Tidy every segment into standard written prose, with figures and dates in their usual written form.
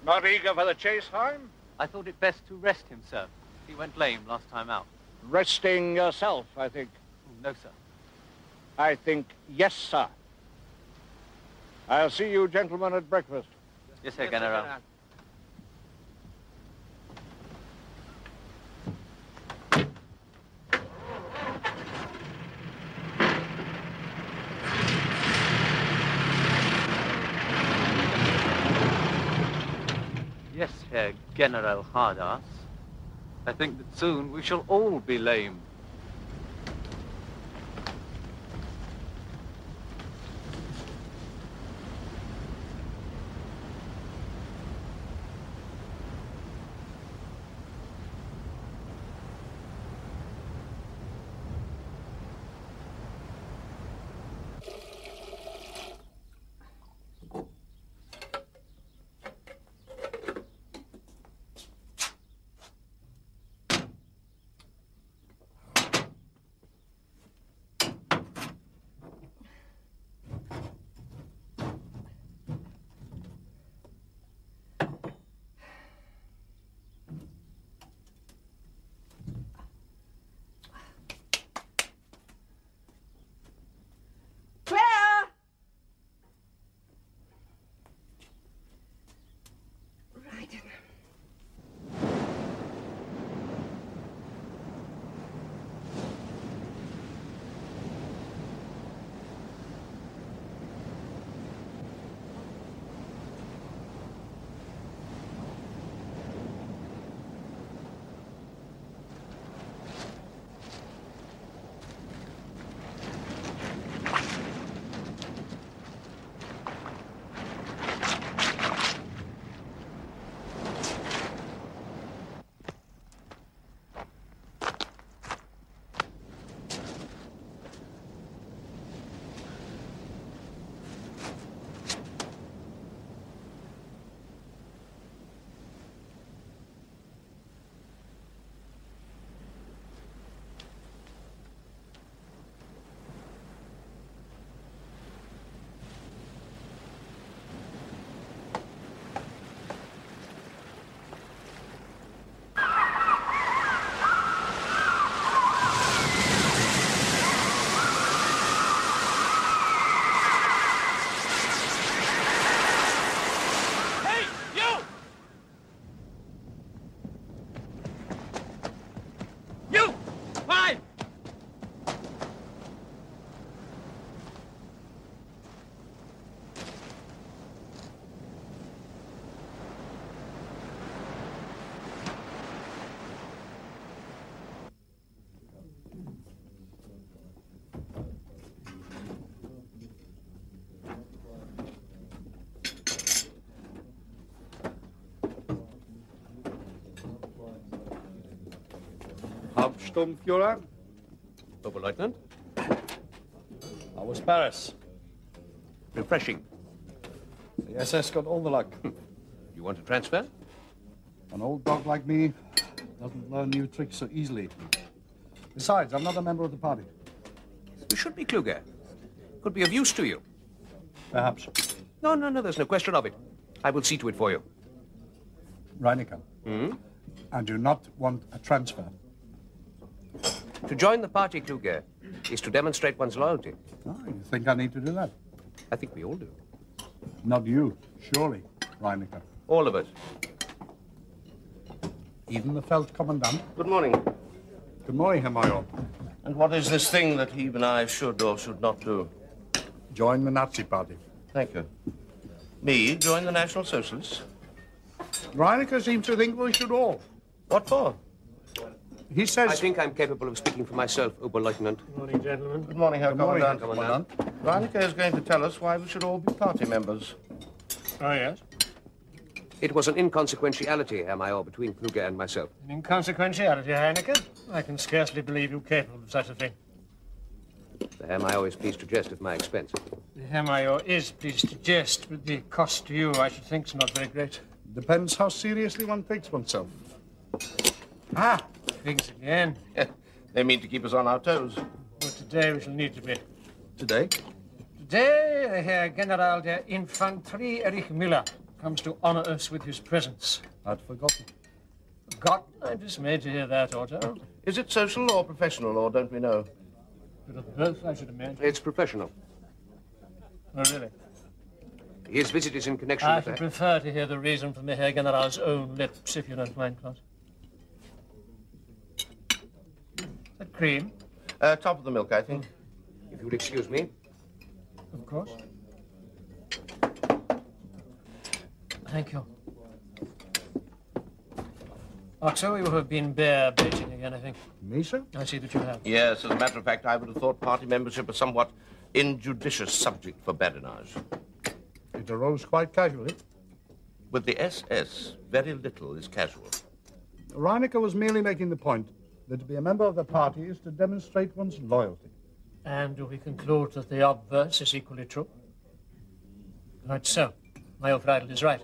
Not eager for the chase, Heim? I thought it best to rest him, sir. He went lame last time out. Resting yourself, I think. No, sir. I think yes, sir. I'll see you gentlemen at breakfast. Yes, sir, General. Yes, Herr General Hardass. I think that soon we shall all be lame. Hauptsturmführer. Oberleutnant. How was Paris? Refreshing. The SS got all the luck. You want to transfer? An old dog like me doesn't learn new tricks so easily. Besides, I'm not a member of the party. You should be, Kluger. Could be of use to you. Perhaps. No, there's no question of it. I will see to it for you. Reinecker. Hmm? I do not want a transfer. To join the party, Kluger, is to demonstrate one's loyalty. Oh, you think I need to do that? I think we all do. Not you, surely, Reinecker. All of us. Even the Feldkommandant? Good morning. Good morning, Herr Major. And what is this thing that he and I should or should not do? Join the Nazi party. Thank you. Me join the National Socialists? Reinecker seems to think we should all. What for? He says... I think I'm capable of speaking for myself, Oberleutnant. Good morning, gentlemen. Good morning, Herr Commandant. Reinecker is going to tell us why we should all be party members. Oh, yes? It was an inconsequentiality, Herr Major, between Kluger and myself. An inconsequentiality, Heineken? I can scarcely believe you capable of such a thing. The Herr Major is pleased to jest at my expense. The Herr Major is pleased to jest, but the cost to you, I should think, is not very great. Depends how seriously one takes oneself. Ah, pigs again. They mean to keep us on our toes. But today we shall need to be. Today? Today, Herr General der Infanterie Erich Müller, comes to honour us with his presence. I'd forgotten. Forgotten? I'm dismayed to hear that, Otto. Is it social or professional, or don't we know? Bit of both, I should imagine. It's professional. Oh, really? His visit is in connection I with should the... prefer to hear the reason from the Herr General's own lips, if you don't mind, Klaus. Is that cream? Top of the milk, I think. If you'll excuse me. Of course. Thank you. Otto, you have been bear baiting again, I think. Me, sir? I see that you have. Yes, as a matter of fact, I would have thought party membership a somewhat injudicious subject for badinage. It arose quite casually. With the SS, very little is casual. Reinecker was merely making the point that to be a member of the party is to demonstrate one's loyalty. And do we conclude that the obverse is equally true? Right so. My old Friedel is right.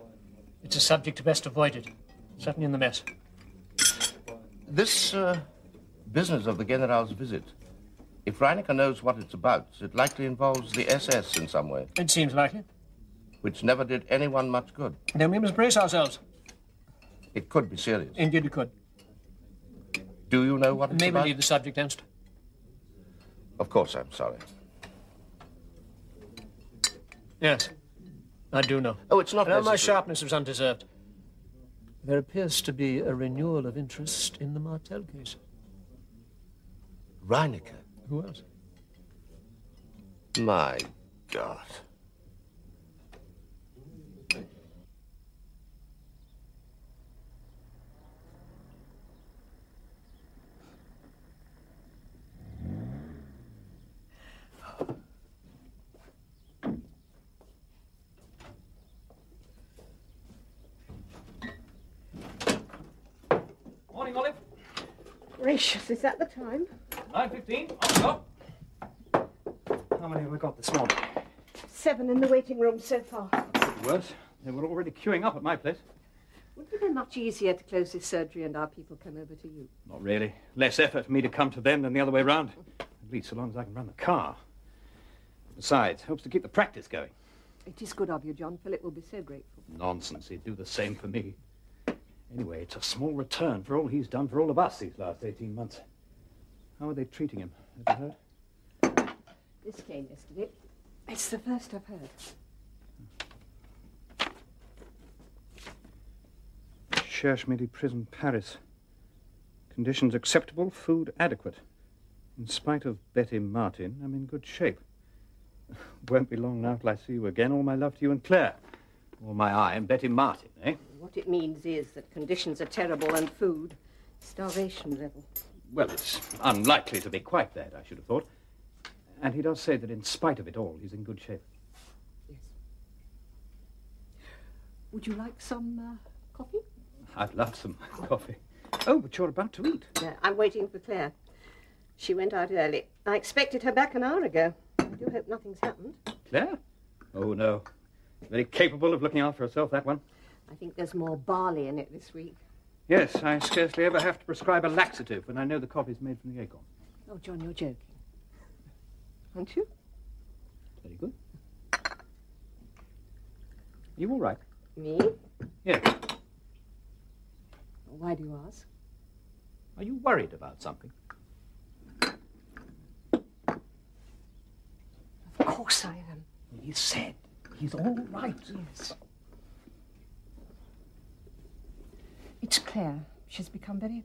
It's a subject best avoided. Certainly in the mess. This business of the General's visit, if Reinecker knows what it's about, it likely involves the SS in some way. It seems likely. Which never did anyone much good. Then we must brace ourselves. It could be serious. Indeed it could. Do you know what it's May about? we leave the subject, Ernst? Of course, I'm sorry. Yes, I do know. Oh, it's not Now, my necessary. sharpness was undeserved. There appears to be a renewal of interest in the Martel case. Reinecker? Who else? My God. Morning, Olive. Gracious, is that the time? 9:15, on the dot. How many have we got this morning? 7 in the waiting room so far. Worse. They were already queuing up at my place. Wouldn't it be much easier to close this surgery and our people come over to you? Not really. Less effort for me to come to them than the other way round. At least so long as I can run the car. Besides, helps to keep the practice going. It is good of you, John. Philip will be so grateful. Nonsense. He'd do the same for me. Anyway, it's a small return for all he's done for all of us these last 18 months. How are they treating him? Have you heard? This came yesterday. It's the first I've heard. Cherche Midi Prison, Paris. Conditions acceptable, food adequate. In spite of Betty Martin, I'm in good shape. Won't be long now till I see you again. All my love to you and Claire. All my eye and Betty Martin, eh? What it means is that conditions are terrible and food, starvation level. Well, it's unlikely to be quite that, I should have thought. And he does say that in spite of it all, he's in good shape. Yes. Would you like some coffee? I'd love some coffee. Oh, but you're about to eat. No, I'm waiting for Claire. She went out early. I expected her back an hour ago. I do hope nothing's happened. Claire? Oh, no. Very capable of looking after herself, that one. I think there's more barley in it this week. Yes, I scarcely ever have to prescribe a laxative when I know the coffee's made from the acorn. Oh, John, you're joking. Aren't you? Very good. Are you all right? Me? Yes. Why do you ask? Are you worried about something? Of course I am. He said he's all right. Yes. It's Claire. She's become very,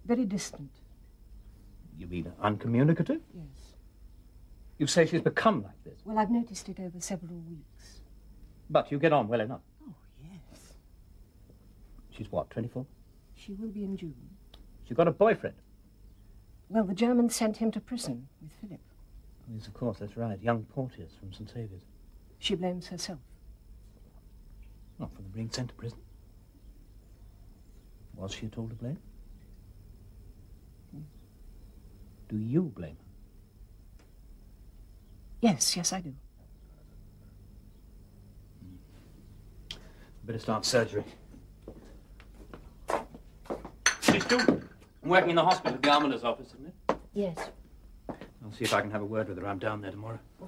very distant. You mean uncommunicative? Yes. You say she's become like this? Well, I've noticed it over several weeks. But you get on well enough. Oh, yes. She's what, 24? She will be in June. She got a boyfriend? Well, the Germans sent him to prison with Philip. Oh, yes, of course, that's right. Young Porteous from St. Saviour's. She blames herself. Not for them being sent to prison. Was she at all to blame? Do you blame her? Yes, yes, I do. Better start surgery. She's still working in the hospital at the almoner's office, isn't it? Yes. I'll see if I can have a word with her. I'm down there tomorrow. No,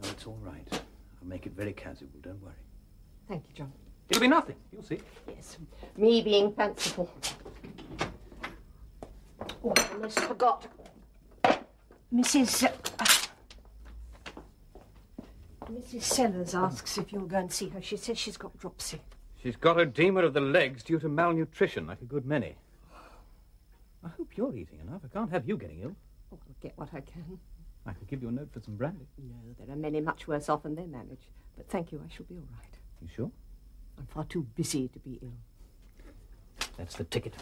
it's all right. I'll make it very casual, don't worry. Thank you, John. It'll be nothing. You'll see. Yes, me being fanciful. Oh, I almost forgot. Mrs. Sellers asks if you'll go and see her. She says she's got dropsy. She's got edema of the legs due to malnutrition, like a good many. I hope you're eating enough. I can't have you getting ill. Oh, I'll get what I can. I could give you a note for some brandy. No, there are many much worse off than they manage. But thank you, I shall be all right. You sure? I'm far too busy to be ill. That's the ticket.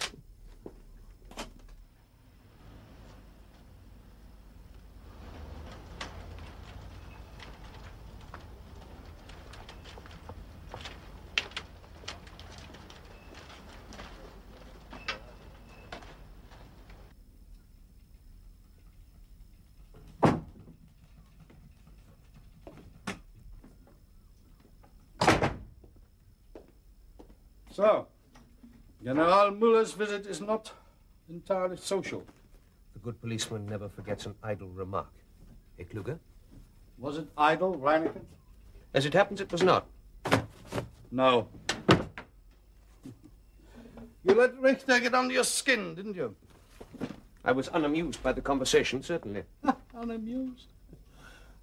So, General Muller's visit is not entirely social. The good policeman never forgets an idle remark. Eh, Kluger? Was it idle, Reineke? As it happens, it was not. No. You let Richter get under your skin, didn't you? I was unamused by the conversation, certainly. Unamused?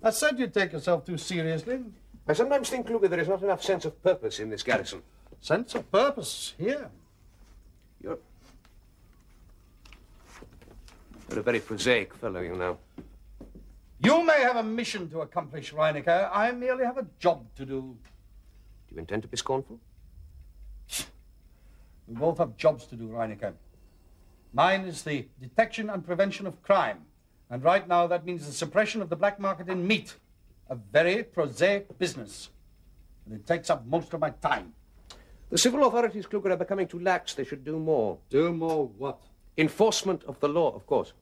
I said you'd take yourself too seriously. I sometimes think, Kluger, there is not enough sense of purpose in this garrison. Sense of purpose here. You're a very prosaic fellow, you know. You may have a mission to accomplish, Reineke. I merely have a job to do. Do you intend to be scornful? We both have jobs to do, Reineke. Mine is the detection and prevention of crime. And right now that means the suppression of the black market in meat. A very prosaic business. And it takes up most of my time. The civil authorities, Kluger, are becoming too lax. They should do more. Do more what? Enforcement of the law, of course.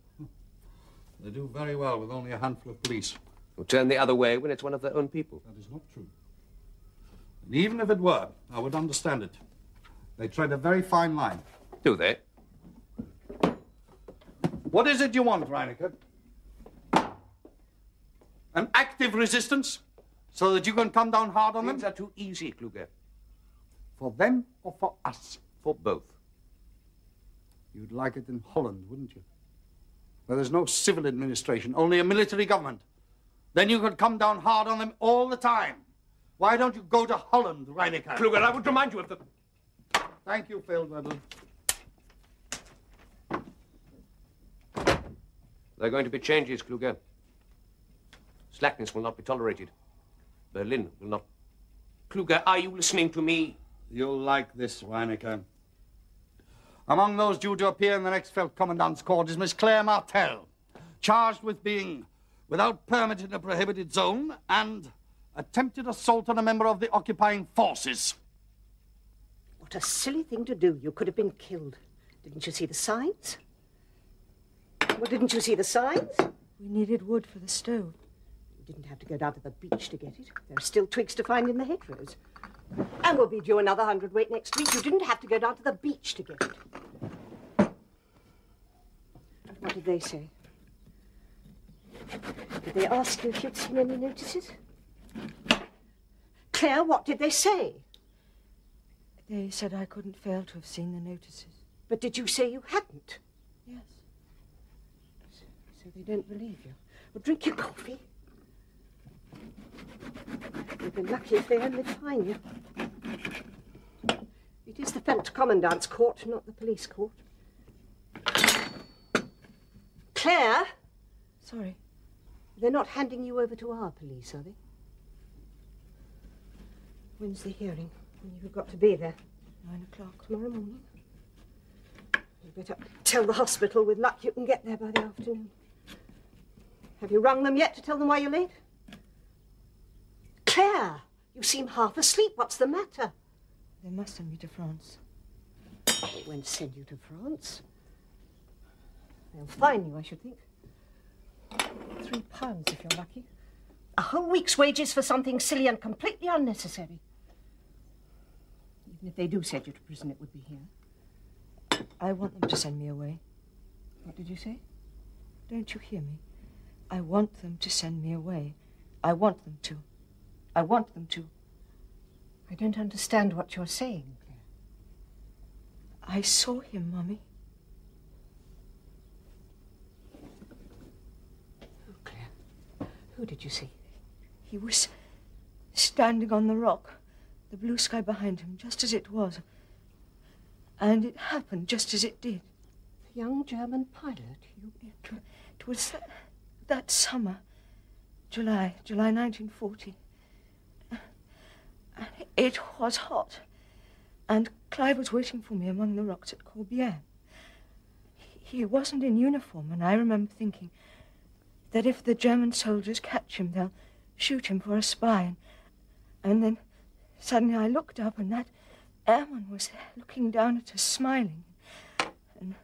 They do very well with only a handful of police. Who turn the other way when it's one of their own people. That is not true. And even if it were, I would understand it. They tread a very fine line. Do they? What is it you want, Reineke? An active resistance? So that you can come down hard on them? Things are too easy, Kluger. For them or for us? For both. You'd like it in Holland, wouldn't you? Where there's no civil administration, only a military government. Then you could come down hard on them all the time. Why don't you go to Holland, Reineke? Kluger, I would remind you of the... Thank you, Feldwebel. There are going to be changes, Kluger. Slackness will not be tolerated. Berlin will not... Kluger, are you listening to me? You'll like this, Reineke. Among those due to appear in the next Feldcommandant's court is Miss Claire Martel, charged with being without permit in a prohibited zone and attempted assault on a member of the occupying forces. What a silly thing to do. You could have been killed. Didn't you see the signs? Well, didn't you see the signs? We needed wood for the stove. You didn't have to go down to the beach to get it. There are still twigs to find in the hedgerows. And we'll be due another 100 next week. You didn't have to go down to the beach to get it. What did they say? Did they ask you if you'd seen any notices? Claire, what did they say? They said I couldn't fail to have seen the notices. But did you say you hadn't? Yes. So they don't believe you. Well, drink your coffee. You'll be lucky if they only find you. It is the Feldcommandant's court, not the police court. Claire? Sorry. They're not handing you over to our police, are they? When's the hearing? You've got to be there. 9 o'clock. Tomorrow morning. You better tell the hospital. With luck, you can get there by the afternoon. Have you rung them yet to tell them why you're late? Claire, you seem half asleep. What's the matter? They must send me to France. They won't send you to France. They'll fine you, I should think. £3 if you're lucky. A whole week's wages for something silly and completely unnecessary. Even if they do send you to prison, it would be here. I want them to send me away. What did you say? Don't you hear me? I want them to send me away. I want them to. I want them to. I don't understand what you're saying, Claire. I saw him, Mummy. Oh, Claire. Who did you see? He was standing on the rock, the blue sky behind him, just as it was. And it happened just as it did. The young German pilot? It was that summer, July 1940. It was hot, and Clive was waiting for me among the rocks at Corbière. He wasn't in uniform, and I remember thinking that if the German soldiers catch him, they'll shoot him for a spy. And then suddenly I looked up, and that airman was there, looking down at us, smiling. And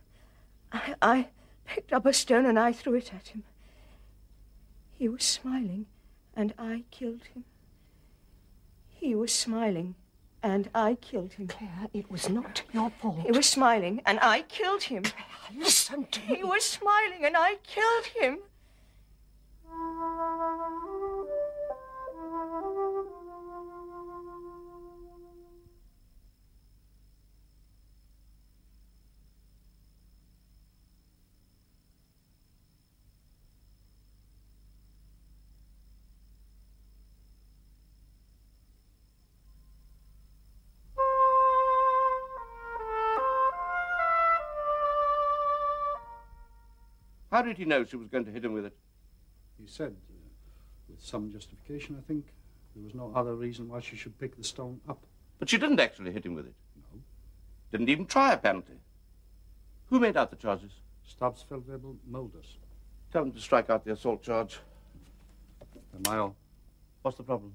I picked up a stone and I threw it at him. He was smiling, and I killed him. He was smiling, and I killed him. Claire, it was not your fault. He was smiling, and I killed him. Claire, listen to me. He was smiling, and I killed him. How did he know she was going to hit him with it? He said, with some justification, I think, there was no other reason why she should pick the stone up. But she didn't actually hit him with it. No. Didn't even try, apparently. Who made out the charges? Stubbs Feldwebel Mulders. Tell him to strike out the assault charge. Major, What's the problem?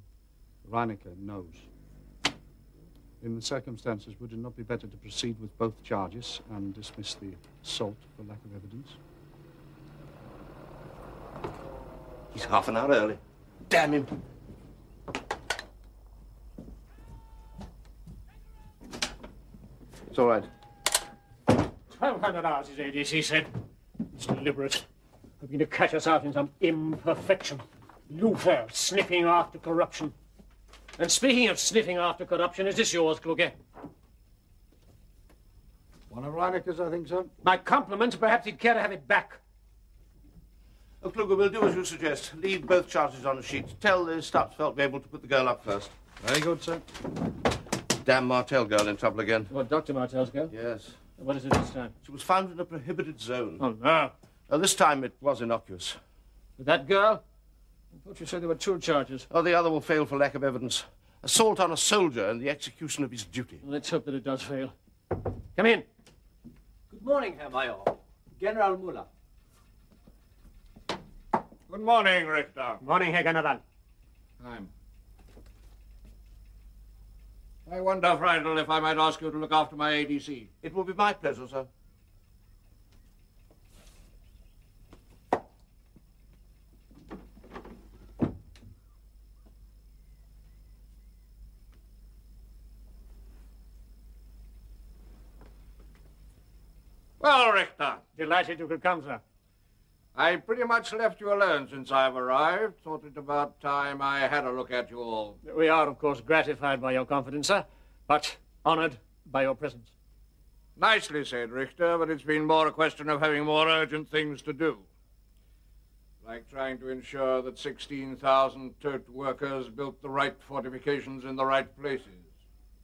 Reinecke knows. In the circumstances, would it not be better to proceed with both charges and dismiss the assault for lack of evidence? He's half an hour early. Damn him. It's all right. 1,200 hours, his ADC said. It's deliberate. Hoping to catch us out in some imperfection. Luther sniffing after corruption. And speaking of sniffing after corruption, is this yours, Kluge? One of Reinecke's, I think, sir. My compliments. Perhaps he'd care to have it back. Oh, Kluger, we'll do as you suggest. Leave both charges on a sheet. Tell the Stubbs Feldwebel to put the girl up first. Very good, sir. Damn Martel girl in trouble again. What, Dr. Martel's girl? Yes. What is it this time? She was found in a prohibited zone. Oh, no. This time it was innocuous. With that girl? I thought you said there were 2 charges. Oh, the other will fail for lack of evidence. Assault on a soldier and the execution of his duty. Well, let's hope that it does fail. Come in. Good morning, Herr Major. General Muller. Good morning, Richter. Morning, Herr General. I wonder, Friedel, if I might ask you to look after my ADC. It will be my pleasure, sir. Well, Richter, Delighted you could come, sir. I pretty much left you alone since I've arrived. Thought it about time I had a look at you all. We are, of course, gratified by your confidence, sir, but honored by your presence. Nicely said, Richter, but it's been more a question of having more urgent things to do. Like trying to ensure that 16,000 Turk workers built the right fortifications in the right places.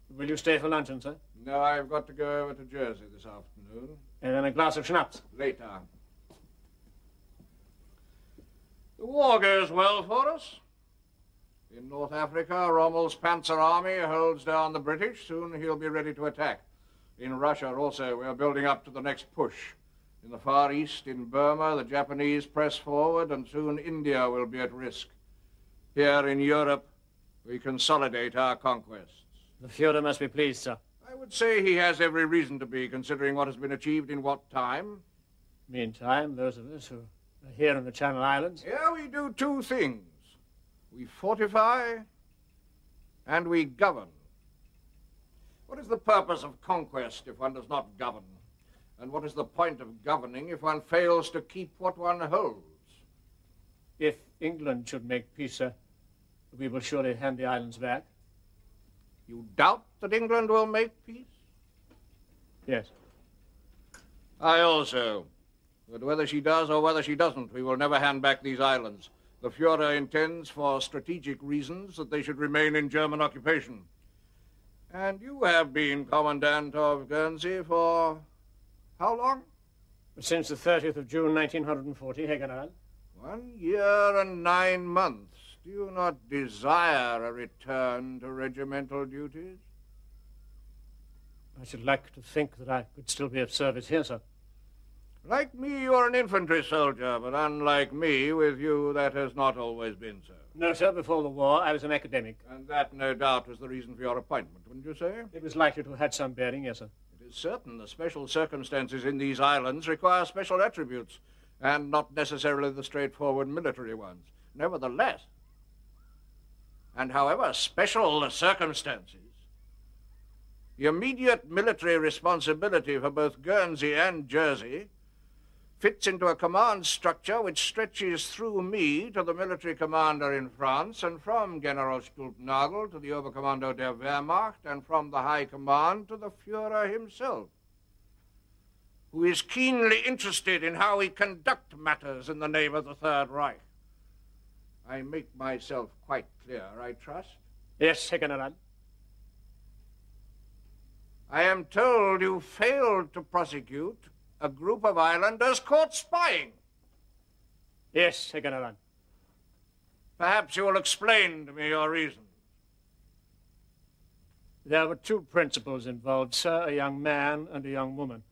Will you stay for luncheon, sir? No, I've got to go over to Jersey this afternoon. And then a glass of schnapps. Later. The war goes well for us. In North Africa, Rommel's Panzer Army holds down the British. Soon he'll be ready to attack. In Russia also, we're building up to the next push. In the Far East, in Burma, the Japanese press forward, and soon India will be at risk. Here in Europe, we consolidate our conquests. The Fuhrer must be pleased, sir. I would say he has every reason to be, considering what has been achieved in what time. Meantime, those of us who are here in the Channel Islands... Here we do 2 things. We fortify and we govern. What is the purpose of conquest if one does not govern? And what is the point of governing if one fails to keep what one holds? If England should make peace, sir, we will surely hand the islands back. You doubt that England will make peace? Yes. I also. But whether she does or whether she doesn't, we will never hand back these islands. The Führer intends, for strategic reasons, that they should remain in German occupation. And you have been Commandant of Guernsey for how long? Since the 30th of June, 1940, Herr General. 1 year and 9 months. Do you not desire a return to regimental duties? I should like to think that I could still be of service here, sir. Like me, you are an infantry soldier, but unlike me, with you, that has not always been so. No, sir. Before the war, I was an academic. And that, no doubt, was the reason for your appointment, wouldn't you say? It was likely to have had some bearing, yes, sir. It is certain the special circumstances in these islands require special attributes, and not necessarily the straightforward military ones. Nevertheless, and however special the circumstances, the immediate military responsibility for both Guernsey and Jersey fits into a command structure which stretches through me to the military commander in France, and from General Stulpnagel to the Oberkommando der Wehrmacht, and from the High Command to the Führer himself, who is keenly interested in how we conduct matters in the name of the Third Reich. I make myself quite clear, I trust? Yes, Herr General. I am told you failed to prosecute a group of islanders caught spying. Yes, Herr General. Perhaps you will explain to me your reasons. There were two principals involved, sir, a young man and a young woman.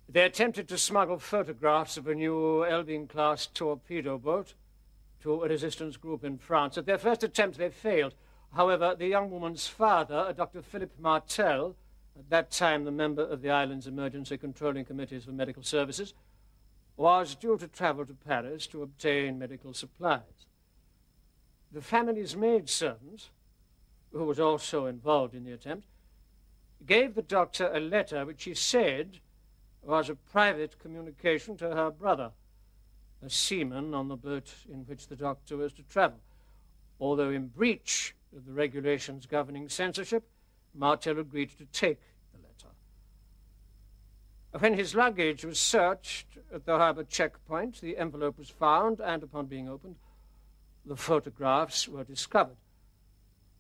They attempted to smuggle photographs of a new Elbing-class torpedo boat to a resistance group in France. At their first attempt, they failed. However, the young woman's father, Dr. Philip Martel, at that time the member of the island's emergency controlling committees for medical services, was due to travel to Paris to obtain medical supplies. The family's maidservant, who was also involved in the attempt, gave the doctor a letter which he said was a private communication to her brother, a seaman on the boat in which the doctor was to travel. Although in breach of the regulations governing censorship, Martel agreed to take the letter. When his luggage was searched at the harbour checkpoint, the envelope was found, and upon being opened, the photographs were discovered.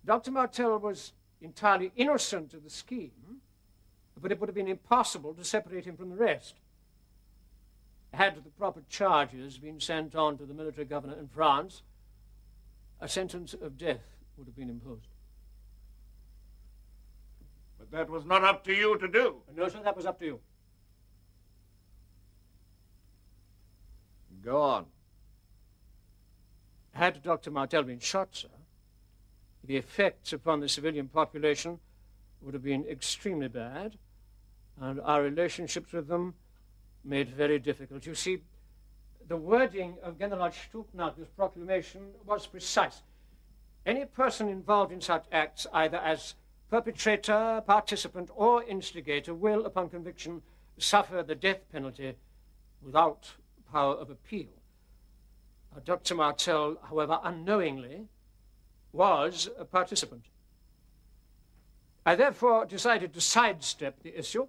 Dr. Martel was entirely innocent of the scheme, but it would have been impossible to separate him from the rest. Had the proper charges been sent on to the military governor in France, a sentence of death would have been imposed. But that was not up to you to do. No, sir, that was up to you. Go on. Had Dr. Martel been shot, sir, the effects upon the civilian population would have been extremely bad, and our relationships with them made very difficult. You see, the wording of General Stulpnagel's proclamation was precise. Any person involved in such acts, either as perpetrator, participant, or instigator, will, upon conviction, suffer the death penalty without power of appeal. Dr. Martel, however, unknowingly, was a participant. I therefore decided to sidestep the issue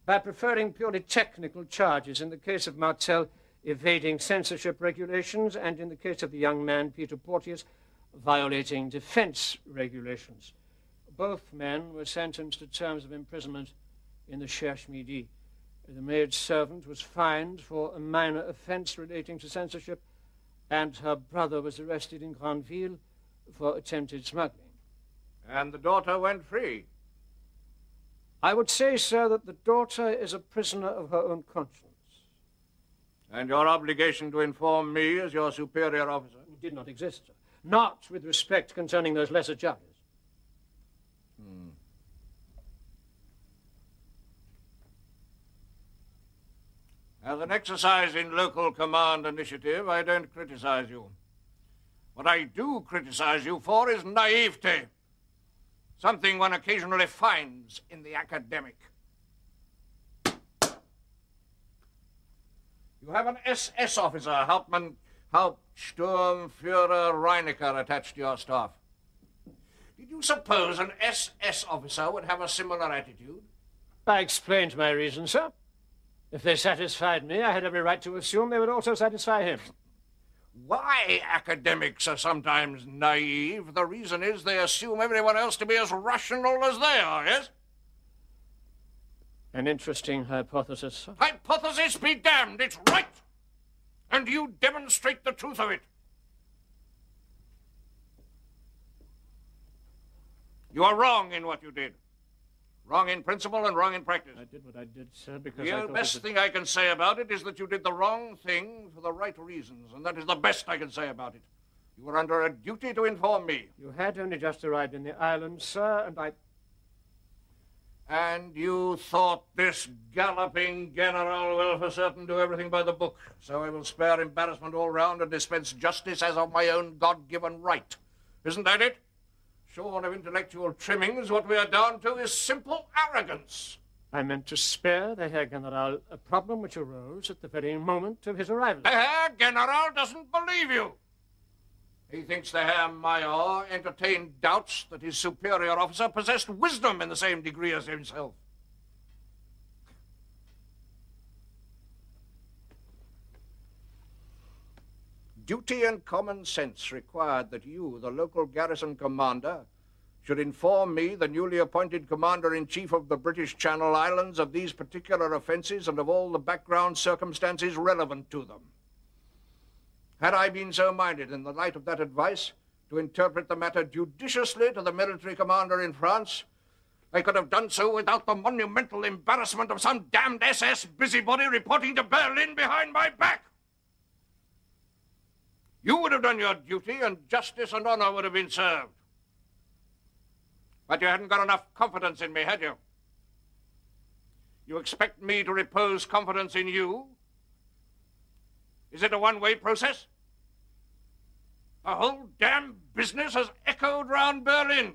by preferring purely technical charges in the case of Martel evading censorship regulations, and in the case of the young man, Peter Porteous, violating defense regulations. Both men were sentenced to terms of imprisonment in the Cherche Midi. The maidservant was fined for a minor offense relating to censorship, and her brother was arrested in Granville for attempted smuggling. And the daughter went free. I would say, sir, that the daughter is a prisoner of her own conscience. And your obligation to inform me as your superior officer? It did not exist, sir. Not with respect concerning those lesser charges. As an exercise in local command initiative, I don't criticize you. What I do criticize you for is naivete, something one occasionally finds in the academic. You have an SS officer, Hauptmann Hauptsturmführer Reinecker, attached to your staff. Did you suppose an SS officer would have a similar attitude? I explained my reasons, sir. If they satisfied me, I had every right to assume they would also satisfy him. Why academics are sometimes naive, the reason is they assume everyone else to be as rational as they are, yes? An interesting hypothesis, sir. Hypothesis be damned, it's right! And you demonstrate the truth of it. You are wrong in what you did. Wrong in principle and wrong in practice. I did what I did, sir, because The best thing I can say about it is that you did the wrong thing for the right reasons, and that is the best I can say about it. You were under a duty to inform me. You had only just arrived in the island, sir, and I... And you thought this galloping general will for certain do everything by the book, so I will spare embarrassment all round and dispense justice as of my own God-given right. Isn't that it? Shorn of intellectual trimmings, what we are down to is simple arrogance. I meant to spare the Herr General a problem which arose at the very moment of his arrival. The Herr General doesn't believe you. He thinks the Herr Major entertained doubts that his superior officer possessed wisdom in the same degree as himself. Duty and common sense required that you, the local garrison commander, should inform me, the newly appointed Commander-in-Chief of the British Channel Islands, of these particular offences and of all the background circumstances relevant to them. Had I been so minded, in the light of that advice, to interpret the matter judiciously to the military commander in France, I could have done so without the monumental embarrassment of some damned SS busybody reporting to Berlin behind my back. You would have done your duty, and justice and honor would have been served. But you hadn't got enough confidence in me, had you? You expect me to repose confidence in you? Is it a one-way process? The whole damn business has echoed round Berlin.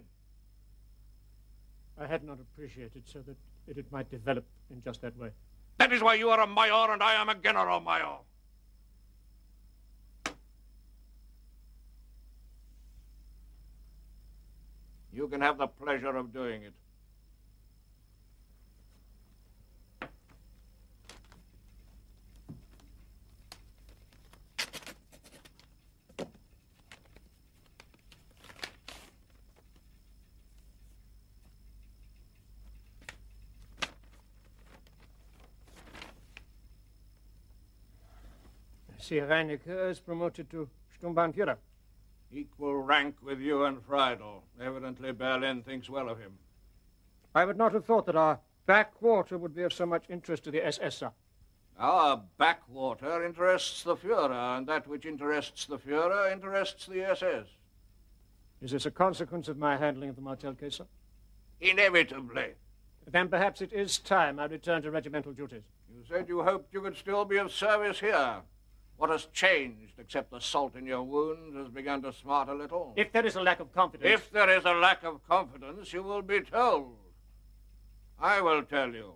I had not appreciated, sir, that it might develop in just that way. That is why you are a Major and I am a General Major. You can have the pleasure of doing it. See, Reinecke is promoted to Sturmbannführer. Equal rank with you and Friedel. Evidently Berlin thinks well of him. I would not have thought that our backwater would be of so much interest to the SS, sir. Our backwater interests the Führer, and that which interests the Führer interests the SS. Is this a consequence of my handling of the Martel case, sir? Inevitably. Then perhaps it is time I return to regimental duties. You said you hoped you could still be of service here. What has changed, except the salt in your wound has begun to smart a little? If there is a lack of confidence... If there is a lack of confidence, you will be told. I will tell you.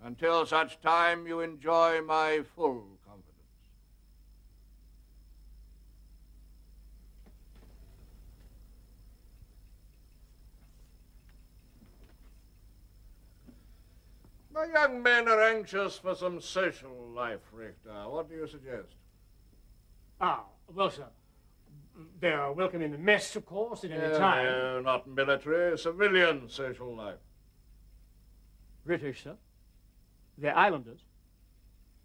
Until such time you enjoy my full confidence. My young men are anxious for some social life, Richter. What do you suggest? Ah, well, sir, they are welcome in the mess, of course, at any time. No, not military, civilian social life. British, sir? They're islanders?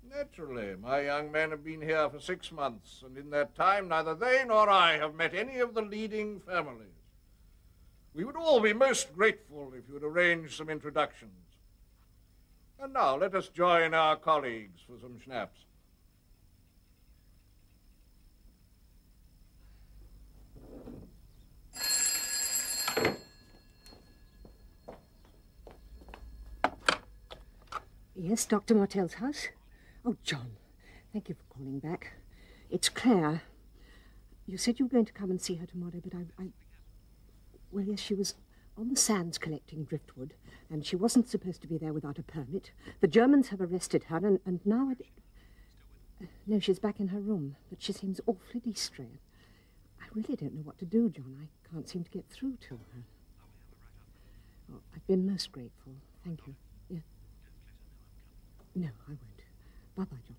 Naturally. My young men have been here for 6 months, and in that time neither they nor I have met any of the leading families. We would all be most grateful if you would arrange some introductions. And now let us join our colleagues for some schnapps. Yes, Dr. Martel's house? Oh, John, thank you for calling back. It's Claire. You said you were going to come and see her tomorrow, but Well, yes, she was on the sands collecting driftwood, and she wasn't supposed to be there without a permit. The Germans have arrested her, and now no, she's back in her room, but she seems awfully distressed. really don't know what to do, John. I can't seem to get through to her. Oh, I've been most grateful. Thank you. Yeah. No, I won't. Bye-bye, John.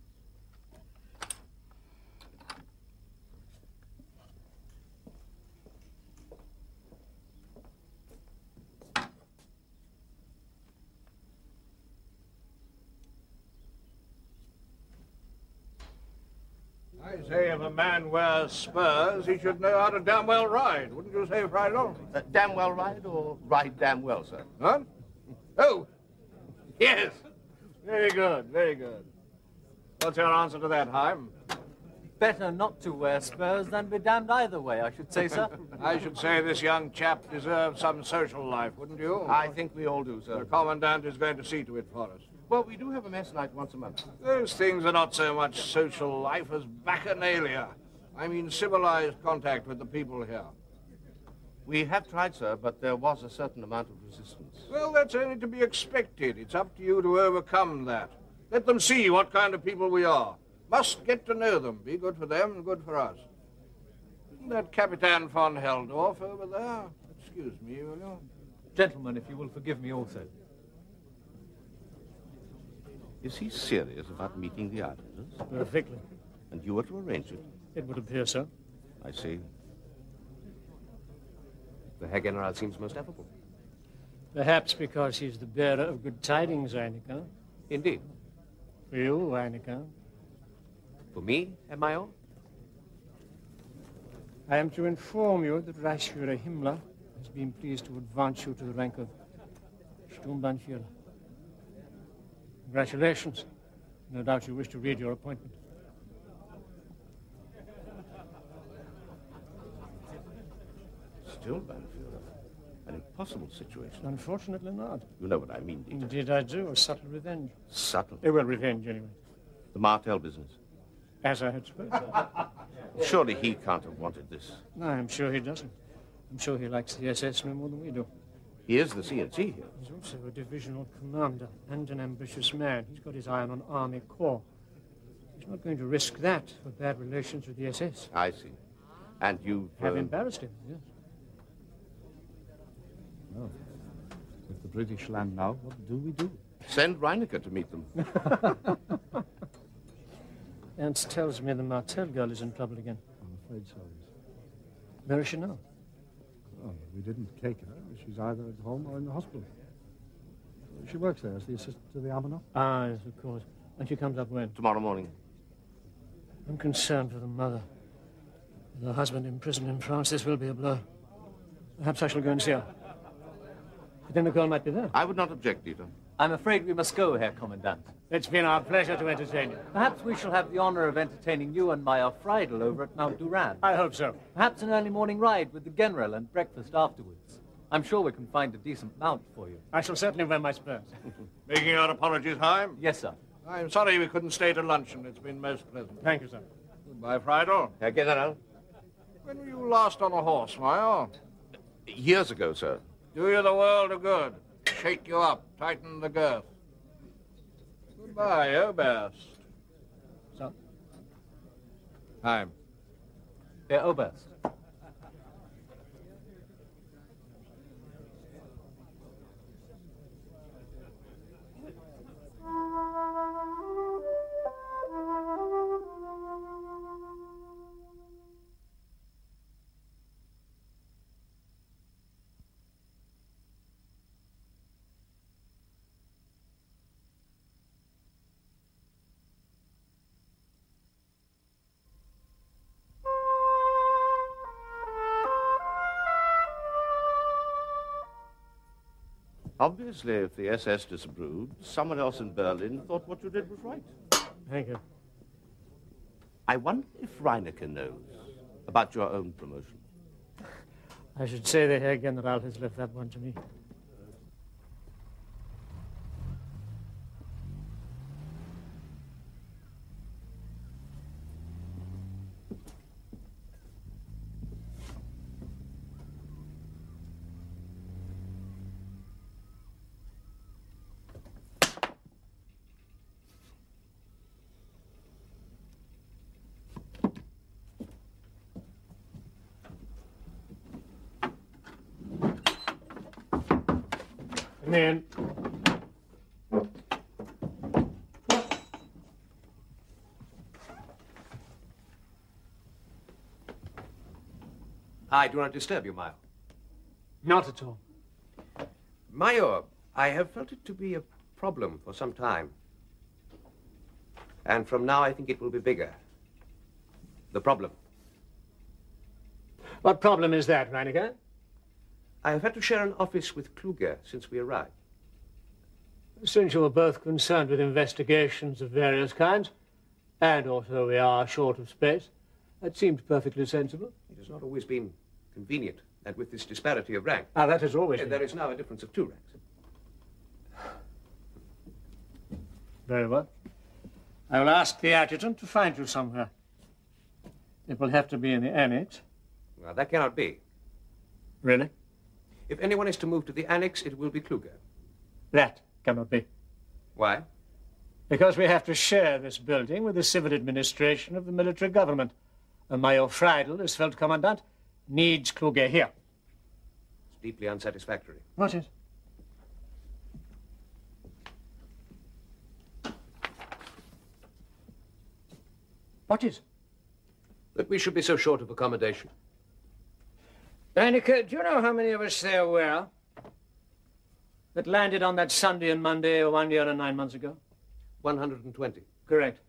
I say if a man wears spurs, he should know how to damn well ride. Wouldn't you say, Friedel? Damn well ride or ride damn well, sir? Huh? Oh, yes. Very good, very good. What's your answer to that, Heim? Better not to wear spurs than be damned either way, I should say, sir. I should say this young chap deserves some social life, wouldn't you? I think we all do, sir. The Commandant is going to see to it for us. Well, we do have a mess night once a month. Those things are not so much social life as bacchanalia. I mean civilized contact with the people here. We have tried, sir, but there was a certain amount of resistance. Well, that's only to be expected. It's up to you to overcome that. Let them see what kind of people we are. Must get to know them. Be good for them and good for us. Isn't that Capitan von Heldorf over there? Excuse me, will you? Gentlemen, if you will forgive me also. Is he serious about meeting the islanders? Perfectly. And you were to arrange it? It would appear so. I see. The Herr General seems most affable. Perhaps because he's the bearer of good tidings, Heineken. Indeed. For you, Heineken. For me, Herr Major? I am to inform you that Reichsführer Himmler has been pleased to advance you to the rank of Sturmbannführer. Congratulations. No doubt you wish to read your appointment. Sturmbannführer. An impossible situation. Unfortunately not. You know what I mean, Dieter. Indeed I do. A subtle revenge. Subtle? Well, revenge anyway. The Martel business. As I had supposed. Surely he can't have wanted this. No, I'm sure he doesn't. I'm sure he likes the SS no more than we do. He is the CNC here. He's also a divisional commander and an ambitious man. He's got his eye on an army corps. He's not going to risk that for bad relations with the SS. I see. And you have embarrassed him, yes. Well, if the British land now, what do we do? Send Reinecke to meet them. Ernst tells me the Martel girl is in trouble again. I'm afraid so, yes. Where is she now? Oh, we didn't take her. She's either at home or in the hospital. She works there as the assistant to the Armanoff. Ah, yes, of course. And she comes up when? Tomorrow morning. I'm concerned for the mother. With her husband imprisoned in France, this will be a blow. Perhaps I shall go and see her. But then the girl might be there. I would not object, Dieter. I'm afraid we must go, Herr Commandant. It's been our pleasure to entertain you. Perhaps we shall have the honor of entertaining you and Major Friedel over at Mount Duran. I hope so. Perhaps an early morning ride with the General and breakfast afterwards. I'm sure we can find a decent mount for you. I shall certainly wear my spurs. Making your apologies, Heim? Yes, sir. I'm sorry we couldn't stay to luncheon. It's been most pleasant. Thank you, sir. Goodbye, Friedel. Herr General? When were you last on a horse, Major? Years ago, sir. Do you the world of good. Shake you up, tighten the girth. Goodbye, Oberst. So? Heim. Herr Oberst. Obviously, if the SS disapproved, someone else in Berlin thought what you did was right. Thank you. I wonder if Reinecke knows about your own promotion. I should say the Herr General has left that one to me. Come in. I do not disturb you, Major. Not at all. Major, I have felt it to be a problem for some time. And from now I think it will be bigger. The problem. What problem is that, Reinecker? I have had to share an office with Kluge since we arrived. Since you are both concerned with investigations of various kinds, and also we are short of space, that seemed perfectly sensible. It has not always been convenient, and with this disparity of rank. Ah, that has always been. There is now a difference of 2 ranks. Very well. I will ask the adjutant to find you somewhere. It will have to be in the annex. Well, that cannot be. Really? If anyone is to move to the annex, it will be Kluge. That cannot be. Why? Because we have to share this building with the civil administration of the military government. And Major Friedel, as Feldkommandant, needs Kluge here. It's deeply unsatisfactory. What is? What is? That we should be so short of accommodation. Reinecker, do you know how many of us there were that landed on that Sunday and Monday 1 year and 9 months ago? 120. Correct.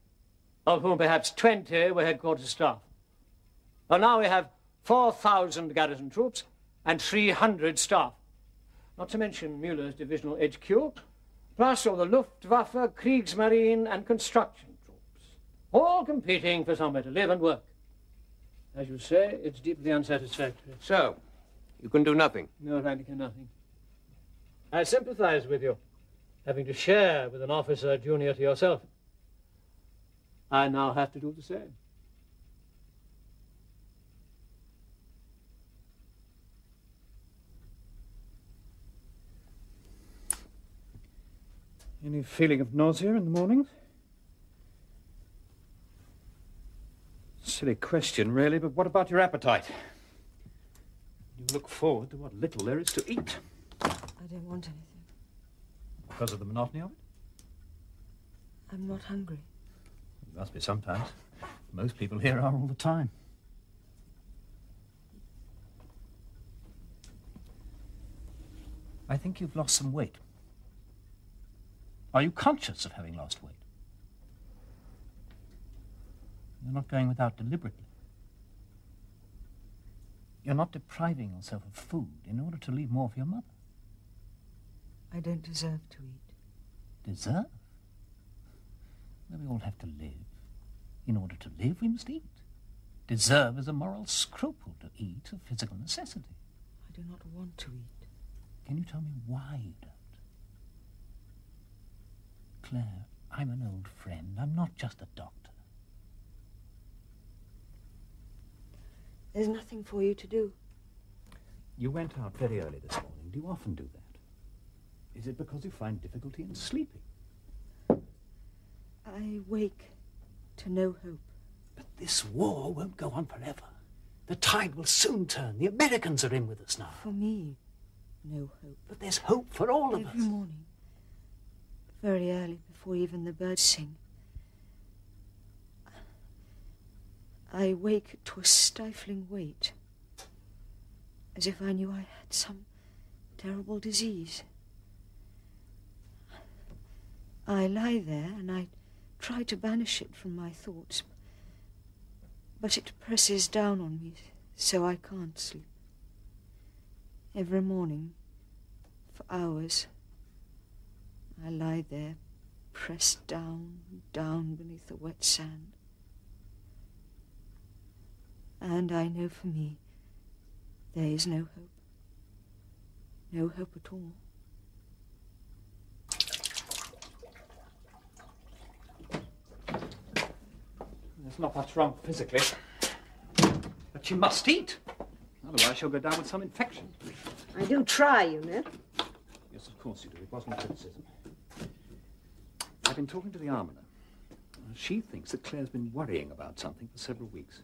Of whom perhaps 20 were headquarters staff. Well, now we have 4,000 garrison troops and 300 staff. Not to mention Müller's divisional HQ, plus all the Luftwaffe, Kriegsmarine and construction troops. All competing for somewhere to live and work. As you say, it's deeply unsatisfactory. So, you can do nothing? No, Reinecker, nothing. I sympathize with you, having to share with an officer junior to yourself. I now have to do the same. Any feeling of nausea in the morning? Silly question, really, but what about your appetite? You look forward to what little there is to eat. I don't want anything. Because of the monotony of it? I'm not hungry. It must be sometimes. Most people here are all the time. I think you've lost some weight. Are you conscious of having lost weight? You're not going without deliberately. You're not depriving yourself of food in order to leave more for your mother. I don't deserve to eat. Deserve? Well, we all have to live. In order to live, we must eat. Deserve is a moral scruple. To eat a physical necessity. I do not want to eat. Can you tell me why you don't? Claire, I'm an old friend. I'm not just a doctor. There's nothing for you to do. You went out very early this morning. Do you often do that? Is it because you find difficulty in sleeping? I wake to no hope. But this war won't go on forever. The tide will soon turn. The Americans are in with us now. For me, no hope. But there's hope for all of us. Every morning, very early, before even the birds sing, I wake to a stifling weight, as if I knew I had some terrible disease. I lie there and I try to banish it from my thoughts, but it presses down on me so I can't sleep. Every morning, for hours, I lie there, pressed down beneath the wet sand. And I know for me, there is no hope. No hope at all. There's not much wrong physically. But she must eat. Otherwise she'll go down with some infection. I do try, you know. Yes, of course you do. It wasn't criticism. I've been talking to the almoner. She thinks that Claire's been worrying about something for several weeks.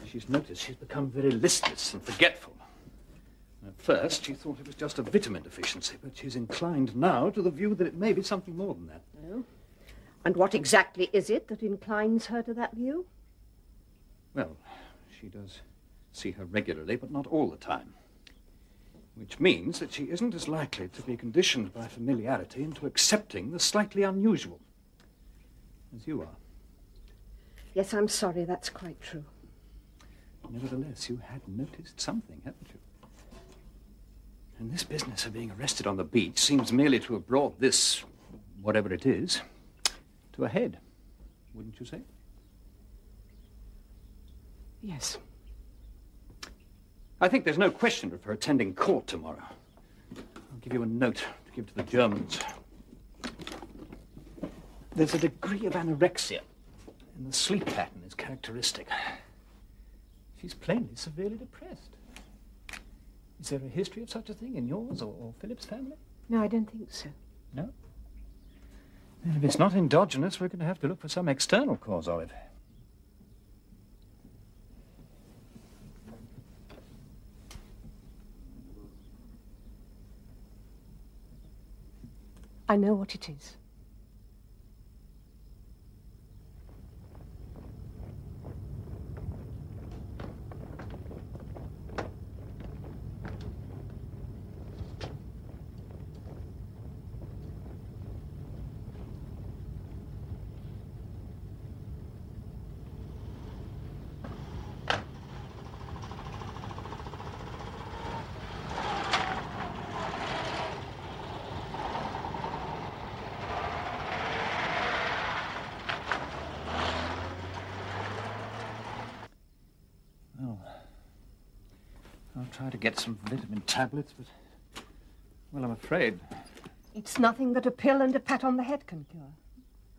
She's noticed she's become very listless and forgetful. At first, she thought it was just a vitamin deficiency, but she's inclined now to the view that it may be something more than that. Oh. And what exactly is it that inclines her to that view? Well, she does see her regularly, but not all the time. Which means that she isn't as likely to be conditioned by familiarity into accepting the slightly unusual, as you are. Yes, I'm sorry, that's quite true. Nevertheless, you had noticed something, haven't you? And this business of being arrested on the beach seems merely to have brought this, whatever it is, to a head, wouldn't you say? Yes. I think there's no question of her attending court tomorrow. I'll give you a note to give to the Germans. There's a degree of anorexia, and the sleep pattern is characteristic. She's plainly severely depressed. Is there a history of such a thing in yours or Philip's family? No, I don't think so. No? Then if it's not endogenous, we're going to have to look for some external cause of it. I know what it is. I'll try to get some vitamin tablets, but, well, I'm afraid. It's nothing that a pill and a pat on the head can cure.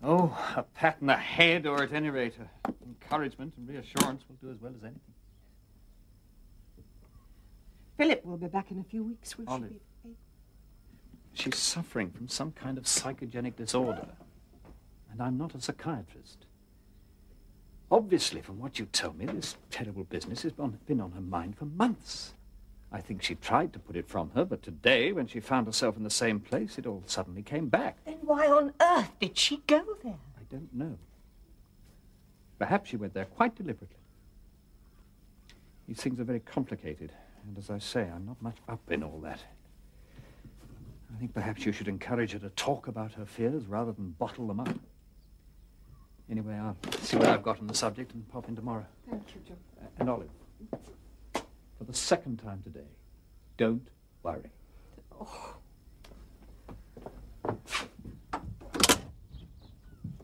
Oh, a pat on the head, or at any rate, encouragement and reassurance will do as well as anything. Philip will be back in a few weeks, will Olive. she be? She's suffering from some kind of psychogenic disorder, and I'm not a psychiatrist. Obviously, from what you tell me, this terrible business has been on her mind for months. I think she tried to put it from her, but today, when she found herself in the same place, it all suddenly came back. Then why on earth did she go there? I don't know. Perhaps she went there quite deliberately. These things are very complicated, and as I say, I'm not much up in all that. I think perhaps you should encourage her to talk about her fears rather than bottle them up. Anyway, I'll see what I've got on the subject and pop in tomorrow. Thank you, John. And Olive, for the second time today, don't worry. Oh.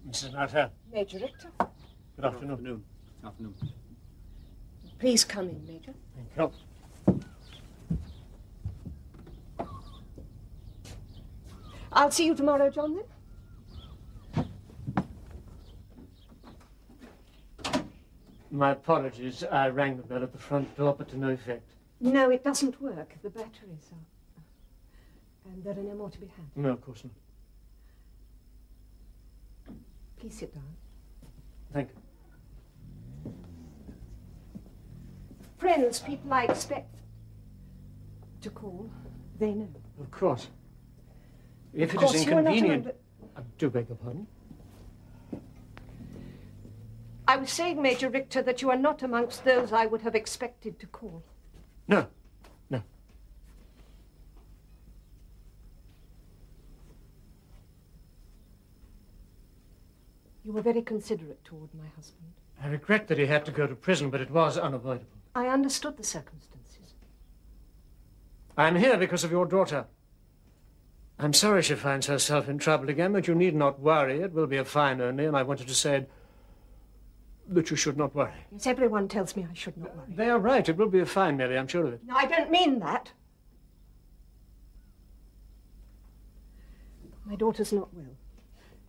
Mrs. Nutter. Major Richter. Good afternoon. Good afternoon. Please come in, Major. Thank you. I'll see you tomorrow, John, then. My apologies. I rang the bell at the front door, but to no effect. No, it doesn't work. The batteries are... And there are no more to be had. No, of course not. Please sit down. Thank you. Friends, people I expect to call, they know. Of course. If Of it course, is you are not inconvenient... among I do beg your pardon. I was saying, Major Richter, that you are not amongst those I would have expected to call. No. No. You were very considerate toward my husband. I regret that he had to go to prison, but it was unavoidable. I understood the circumstances. I'm here because of your daughter. I'm sorry she finds herself in trouble again, but you need not worry. It will be a fine only, and I wanted to say that you should not worry. Yes, everyone tells me I should not worry. They are right. It will be a fine, Mary, I'm sure of it. No, I don't mean that. My daughter's not well.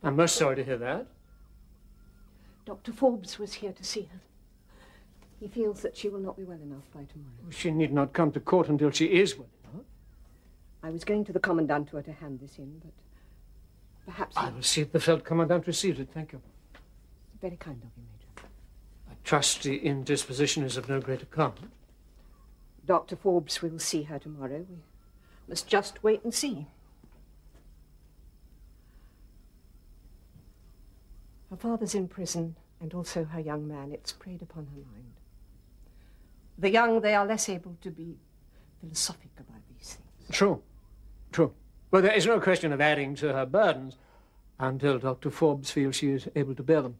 I'm most sorry to hear that. Dr. Forbes was here to see her. He feels that she will not be well enough by tomorrow. She need not come to court until she is well enough. I was going to the commandant to hand this in, but perhaps... I will see that the Feldkommandant receives it. Thank you. Very kind of you, Major. I trust the indisposition is of no great account. Dr. Forbes will see her tomorrow. We must just wait and see. Her father's in prison, and also her young man. It's preyed upon her mind. The young, they are less able to be philosophic about these things. True. True. Well, there is no question of adding to her burdens until Dr. Forbes feels she is able to bear them.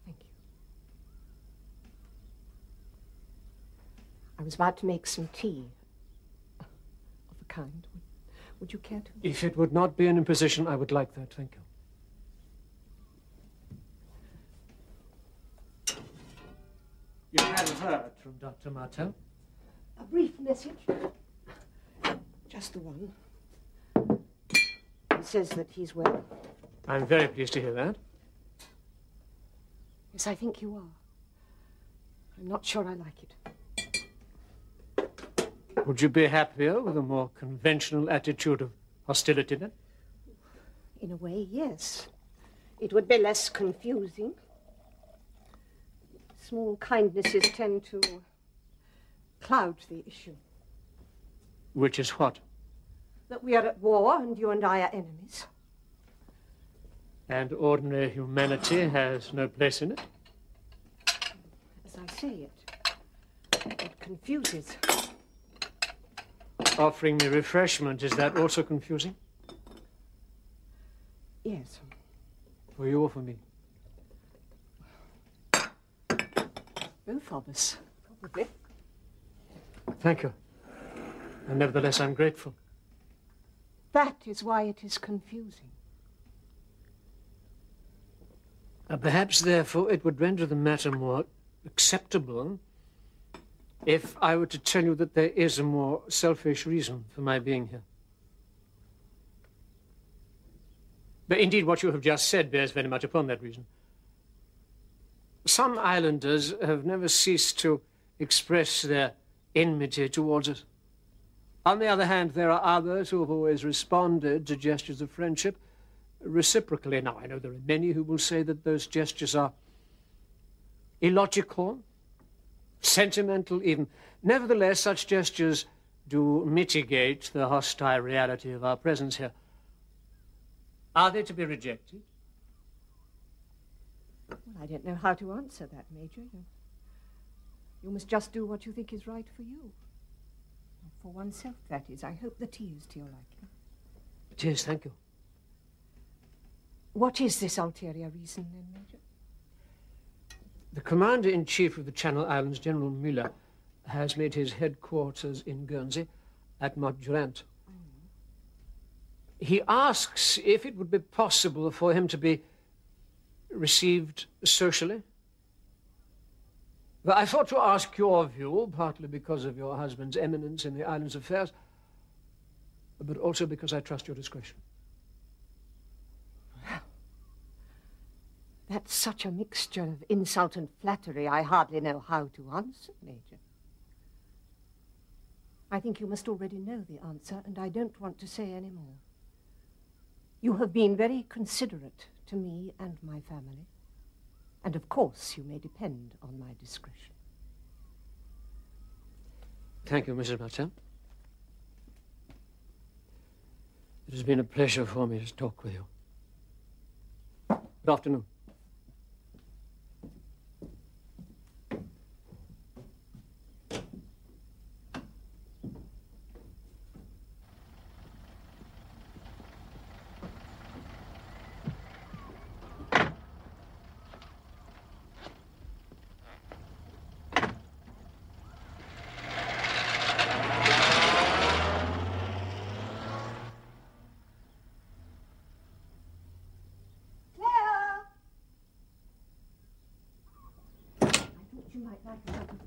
Thank you. I was about to make some tea of a kind. Would you care to? If it would not be an imposition, I would like that. Thank you. You have heard from Dr. Martel? A brief message. Just the one. He says that he's well. I'm very pleased to hear that. Yes, I think you are. I'm not sure I like it. Would you be happier with a more conventional attitude of hostility then? In a way, yes. It would be less confusing. Small kindnesses tend to cloud the issue. Which is what? That we are at war and you and I are enemies. And ordinary humanity has no place in it? As I say it confuses. Offering me refreshment, is that also confusing? Yes. For you or for me? Both of us, probably. Thank you. And nevertheless, I'm grateful. That is why it is confusing. Perhaps, therefore, it would render the matter more acceptable if I were to tell you that there is a more selfish reason for my being here. But indeed, what you have just said bears very much upon that reason. Some islanders have never ceased to express their enmity towards us. On the other hand, there are others who have always responded to gestures of friendship reciprocally. Now, I know there are many who will say that those gestures are illogical, sentimental even. Nevertheless, such gestures do mitigate the hostile reality of our presence here. Are they to be rejected? Well, I don't know how to answer that, Major. You must just do what you think is right for you. For oneself, that is. I hope the tea is to your liking. It is, thank you. What is this ulterior reason, then, Major? The Commander-in-Chief of the Channel Islands, General Müller, has made his headquarters in Guernsey at Mont Durant. He asks if it would be possible for him to be received socially. Well, I thought to ask your view, partly because of your husband's eminence in the island's affairs, but also because I trust your discretion. Well, that's such a mixture of insult and flattery, I hardly know how to answer, Major. I think you must already know the answer, and I don't want to say any more. You have been very considerate to me and my family, and of course you may depend on my discretion. Thank you, Mrs. Martin. It has been a pleasure for me to talk with you. Good afternoon. You might like another